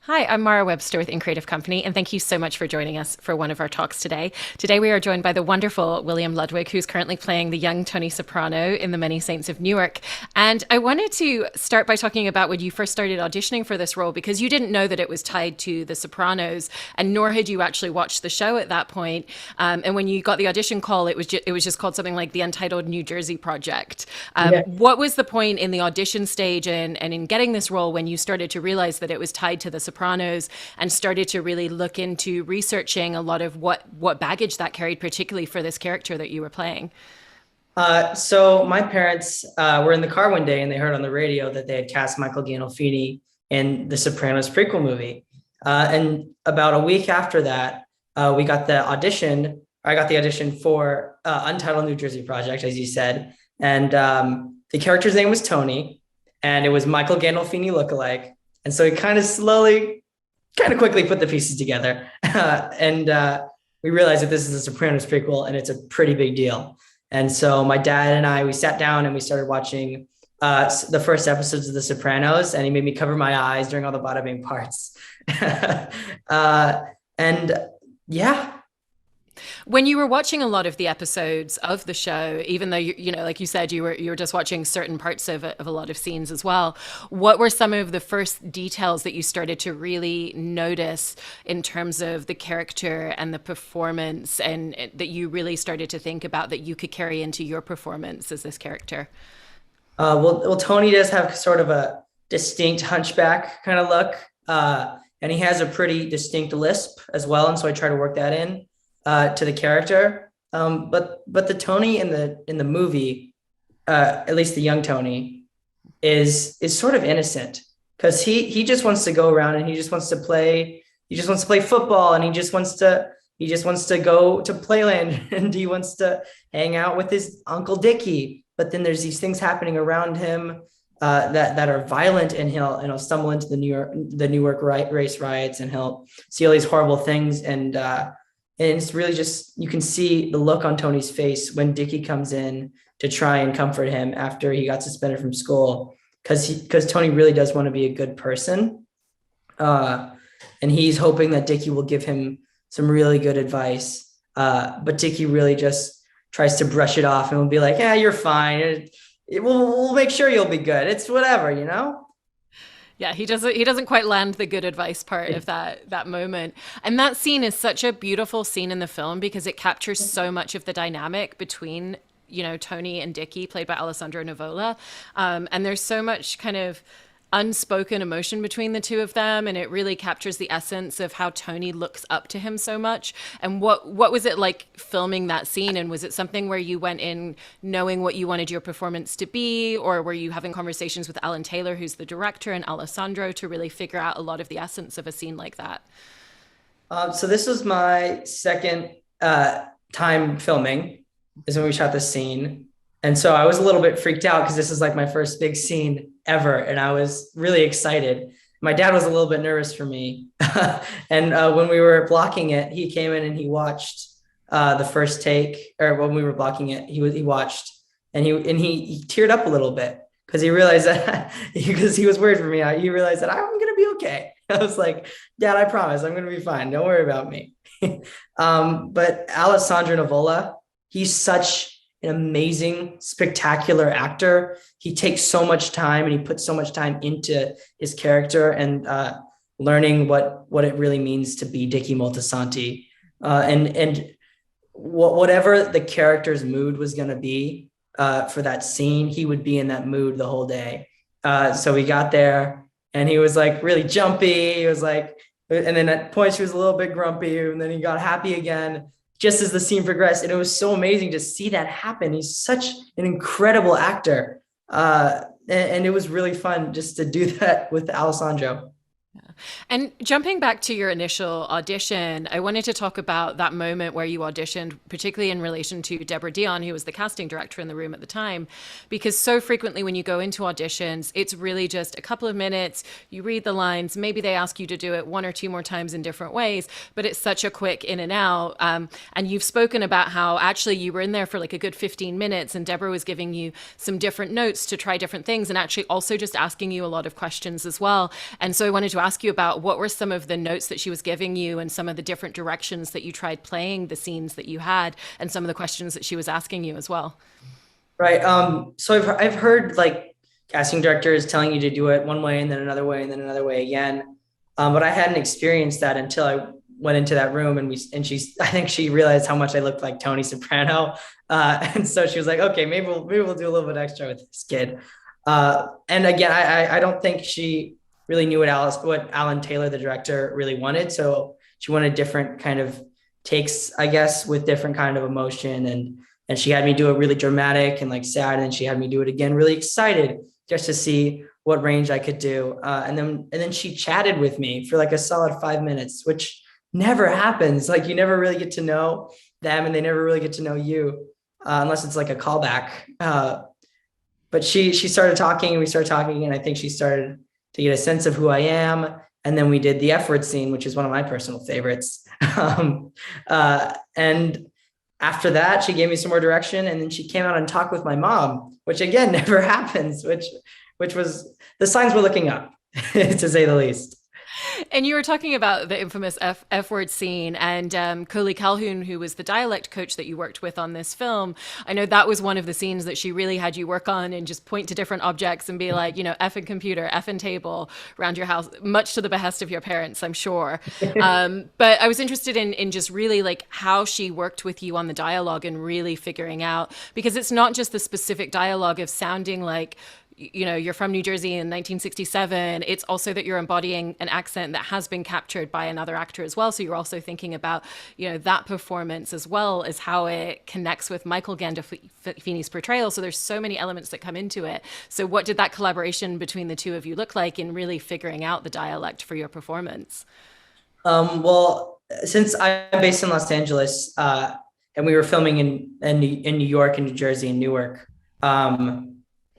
Hi, I'm Mara Webster with In Creative Company, and thank you so much for joining us for one of our talks today. Today, we are joined by the wonderful William Ludwig, who's currently playing the young Tony Soprano in the Many Saints of Newark. And I wanted to start by talking about when you first started auditioning for this role, because you didn't know that it was tied to The Sopranos, and nor had you actually watched the show at that point. And when you got the audition call, it was just called something like the Untitled New Jersey Project. Yeah. What was the point in the audition stage and in getting this role when you started to realize that it was tied to The Sopranos and started to really look into researching a lot of what baggage that carried, particularly for this character that you were playing? So my parents were in the car one day and they heard on the radio that they had cast Michael Gandolfini in the Sopranos prequel movie. And about a week after that, we got the audition. I got the audition for Untitled New Jersey Project, as you said. And the character's name was Tony, and it was Michael Gandolfini lookalike. And so we kind of quickly put the pieces together. And we realized that this is a Sopranos prequel and it's a pretty big deal. And so my dad and we sat down and we started watching the first episodes of The Sopranos, and he made me cover my eyes during all the bada bing parts. And yeah. When you were watching a lot of the episodes of the show, even though like you said, you were just watching certain parts of a lot of scenes as well, what were some of the first details that you started to really notice in terms of the character and the performance, and that you really started to think about that you could carry into your performance as this character? Well, Tony does have sort of a distinct hunchback kind of look, and he has a pretty distinct lisp as well, and so I try to work that in to the character. But the Tony in the movie, at least the young Tony, is sort of innocent, because he just wants to go around and he just wants to play football, and he just wants to go to Playland and he wants to hang out with his Uncle Dickie. But then there's these things happening around him that are violent, and he'll stumble into the Newark race riots, and he'll see all these horrible things. And it's really just, you can see the look on Tony's face when Dickie comes in to try and comfort him after he got suspended from school, because Tony really does want to be a good person. And he's hoping that Dickie will give him some really good advice. But Dickie really just tries to brush it off and will be like, yeah, you're fine. We'll make sure you'll be good. It's whatever, you know? Yeah, he doesn't quite land the good advice part of that moment. And that scene is such a beautiful scene in the film because it captures so much of the dynamic between, Tony and Dickie, played by Alessandro Nivola. And there's so much kind of unspoken emotion between the two of them, and it really captures the essence of how Tony looks up to him so much. And what was it like filming that scene? And was it something where you went in knowing what you wanted your performance to be, or were you having conversations with Alan Taylor, who's the director, and Alessandro to really figure out a lot of the essence of a scene like that? So this was my second time filming, is when we shot this scene. And so I was a little bit freaked out because this is like my first big scene ever. And I was really excited. My dad was a little bit nervous for me. And when we were blocking it, he came in and he watched the first take, or when we were blocking it, he watched, and he teared up a little bit because he realized that because he was worried for me. He realized that I'm going to be okay. I was like, Dad, I promise I'm going to be fine. Don't worry about me. But Alessandro Nivola, he's such an amazing, spectacular actor. He takes so much time and he puts so much time into his character and learning what it really means to be Dickie Moltisanti. And whatever the character's mood was going to be for that scene, he would be in that mood the whole day. So we got there and he was like really jumpy. He was like, and then at points he was a little bit grumpy, and then he got happy again just as the scene progressed. And it was so amazing to see that happen. He's such an incredible actor. And it was really fun just to do that with Alessandro. And jumping back to your initial audition, I wanted to talk about that moment where you auditioned, particularly in relation to Deborah Dion, who was the casting director in the room at the time, because so frequently when you go into auditions, it's really just a couple of minutes, you read the lines, maybe they ask you to do it one or two more times in different ways, but it's such a quick in and out. And you've spoken about how actually you were in there for like a good 15 minutes and Deborah was giving you some different notes to try different things and actually also just asking you a lot of questions as well. And so I wanted to ask you about what were some of the notes that she was giving you and some of the different directions that you tried playing the scenes that you had and some of the questions that she was asking you as well. Right. So I've heard like casting directors telling you to do it one way and then another way and then another way again. But I hadn't experienced that until I went into that room I think she realized how much I looked like Tony Soprano. And so she was like, okay, maybe we'll do a little bit extra with this kid. And again, I don't think she really knew what Alan Taylor, the director, really wanted. So she wanted different kind of takes, I guess, with different kind of emotion. And she had me do it really dramatic and like sad. And she had me do it again, really excited just to see what range I could do. And then she chatted with me for like a solid 5 minutes, which never happens. Like you never really get to know them and they never really get to know you unless it's like a callback. But she started talking and we started talking and I think she started to get a sense of who I am. And then we did the F word scene, which is one of my personal favorites. And after that, she gave me some more direction and then she came out and talked with my mom, which again, never happens, which was the signs were looking up to say the least. And you were talking about the infamous F word scene and Coley Calhoun, who was the dialect coach that you worked with on this film. I know that was one of the scenes that she really had you work on and just point to different objects and be like, effing computer, effing table around your house, much to the behest of your parents, I'm sure. But I was interested in just really like how she worked with you on the dialogue and really figuring out, because it's not just the specific dialogue of sounding like, you're from New Jersey in 1967. It's also that you're embodying an accent that has been captured by another actor as well. So you're also thinking about, that performance as well as how it connects with Michael Gandolfini's portrayal. So there's so many elements that come into it. So what did that collaboration between the two of you look like in really figuring out the dialect for your performance? Well, since I'm based in Los Angeles and we were filming in New York and New Jersey and Newark,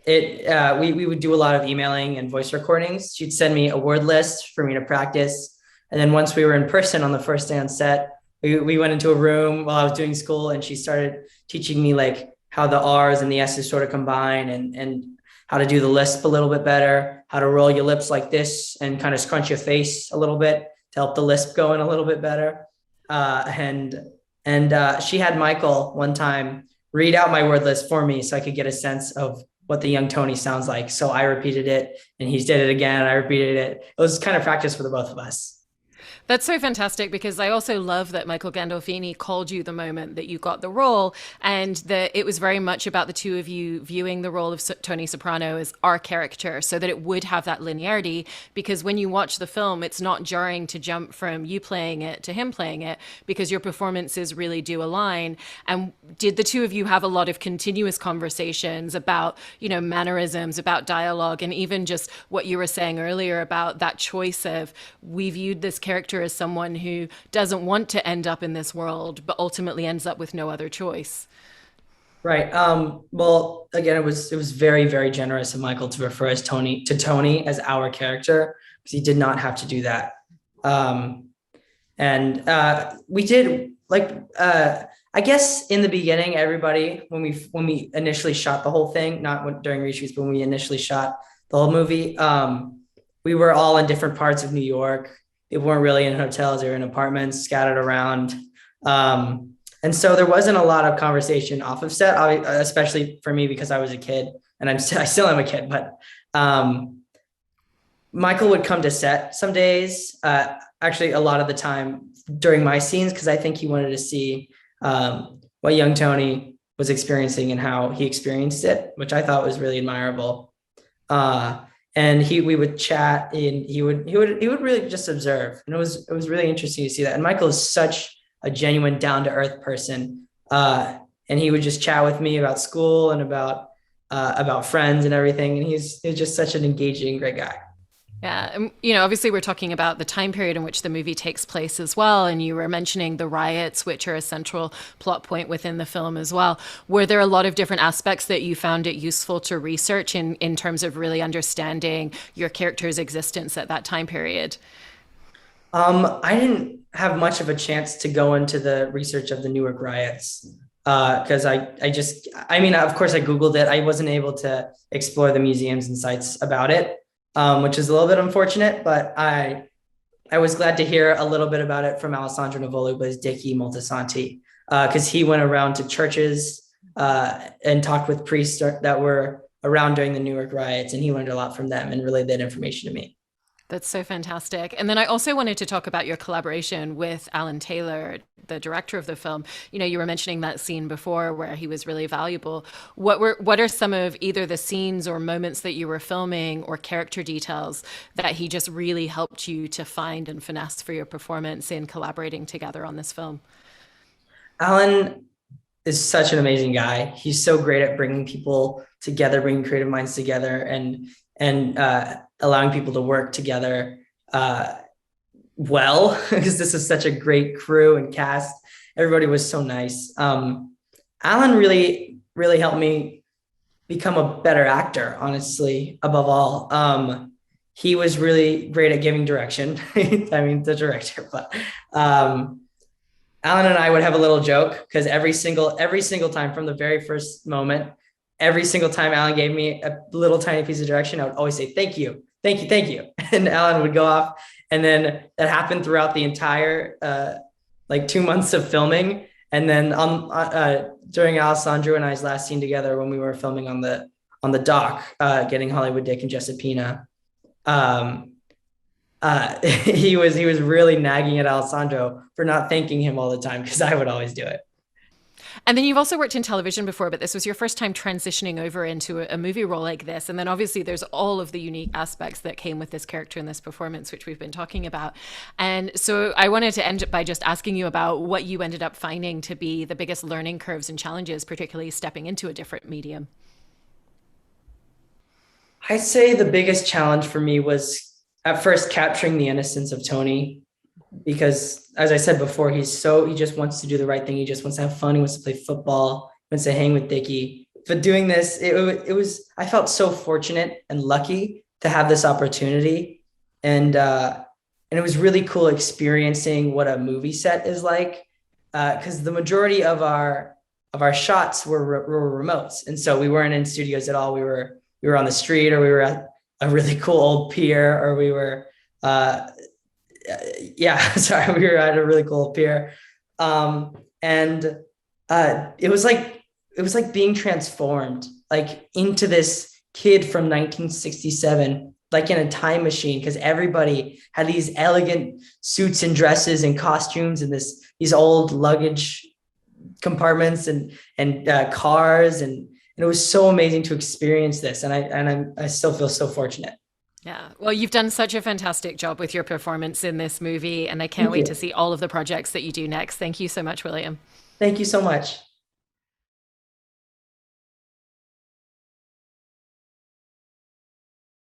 we would do a lot of emailing and voice recordings. She'd send me a word list for me to practice. And then once we were in person on the first day on set, we went into a room while I was doing school and she started teaching me like how the R's and the S's sort of combine and how to do the lisp a little bit better, how to roll your lips like this and kind of scrunch your face a little bit to help the lisp go in a little bit better. And she had Michael one time read out my word list for me so I could get a sense of what the young Tony sounds like. So I repeated it and he did it again. I repeated it. It was kind of practice for the both of us. That's so fantastic because I also love that Michael Gandolfini called you the moment that you got the role and that it was very much about the two of you viewing the role of Tony Soprano as our character so that it would have that linearity, because when you watch the film, it's not jarring to jump from you playing it to him playing it because your performances really do align. And did the two of you have a lot of continuous conversations about, mannerisms, about dialogue, and even just what you were saying earlier about that choice of we viewed this character as someone who doesn't want to end up in this world, but ultimately ends up with no other choice? Right. Well, again, it was very, very generous of Michael to refer Tony as our character because he did not have to do that. We did I guess in the beginning, everybody, when we initially shot the whole thing, not during reshoots, but when we initially shot the whole movie, we were all in different parts of New York. They weren't really in hotels, they were in apartments scattered around. And so there wasn't a lot of conversation off of set, especially for me because I was a kid and I still am a kid, but Michael would come to set some days, actually a lot of the time during my scenes, because I think he wanted to see what young Tony was experiencing and how he experienced it, which I thought was really admirable. And we would chat and he would really just observe. And it was really interesting to see that. And Michael is such a genuine down to earth person. And he would just chat with me about school and about friends and everything. And he's just such an engaging, great guy. Yeah. And, obviously we're talking about the time period in which the movie takes place as well. And you were mentioning the riots, which are a central plot point within the film as well. Were there a lot of different aspects that you found it useful to research in terms of really understanding your character's existence at that time period? I didn't have much of a chance to go into the research of the Newark riots because of course I Googled it. I wasn't able to explore the museums and sites about it. which is a little bit unfortunate, but I was glad to hear a little bit about it from Alessandro Nivolu, but Dicky Moltisanti, because he went around to churches and talked with priests that were around during the Newark riots, and he learned a lot from them and relayed that information to me. That's so fantastic. And then I also wanted to talk about your collaboration with Alan Taylor, the director of the film. You were mentioning that scene before where he was really valuable. What are some of either the scenes or moments that you were filming or character details that he just really helped you to find and finesse for your performance in collaborating together on this film? Alan is such an amazing guy. He's so great at bringing people together, bringing creative minds together, and allowing people to work together well, because this is such a great crew and cast. Everybody was so nice. Alan really, really helped me become a better actor, honestly, above all. He was really great at giving direction. I mean, the director, but Alan and I would have a little joke because every single time from the very first moment, every single time Alan gave me a little tiny piece of direction, I would always say, thank you, thank you, thank you. And Alan would go off. And then that happened throughout the entire like 2 months of filming. And then during Alessandro and I's last scene together, when we were filming on the dock, getting Hollywood Dick and Jessipina, he was really nagging at Alessandro for not thanking him all the time because I would always do it. And then you've also worked in television before, but this was your first time transitioning over into a movie role like this. And then obviously there's all of the unique aspects that came with this character and this performance, which we've been talking about. And so I wanted to end by just asking you about what you ended up finding to be the biggest learning curves and challenges, particularly stepping into a different medium. I'd say the biggest challenge for me was at first capturing the innocence of Tony, because as I said before, he just wants to do the right thing. He just wants to have fun. He wants to play football. He wants to hang with Dickie. But doing this, I felt so fortunate and lucky to have this opportunity. And it was really cool experiencing what a movie set is like. Because the majority of our shots were remotes. And so we weren't in studios at all. We were on the street, or we were at a really cool old pier, or we were we were at a really cool pier. And it was like being transformed like into this kid from 1967, like in a time machine, because everybody had these elegant suits and dresses and costumes and these old luggage compartments and cars, and it was so amazing to experience this, and I still feel so fortunate. Yeah. Well, you've done such a fantastic job with your performance in this movie, and I can't Thank wait you. to see all of the projects that you do next. Thank you so much, William. Thank you so much.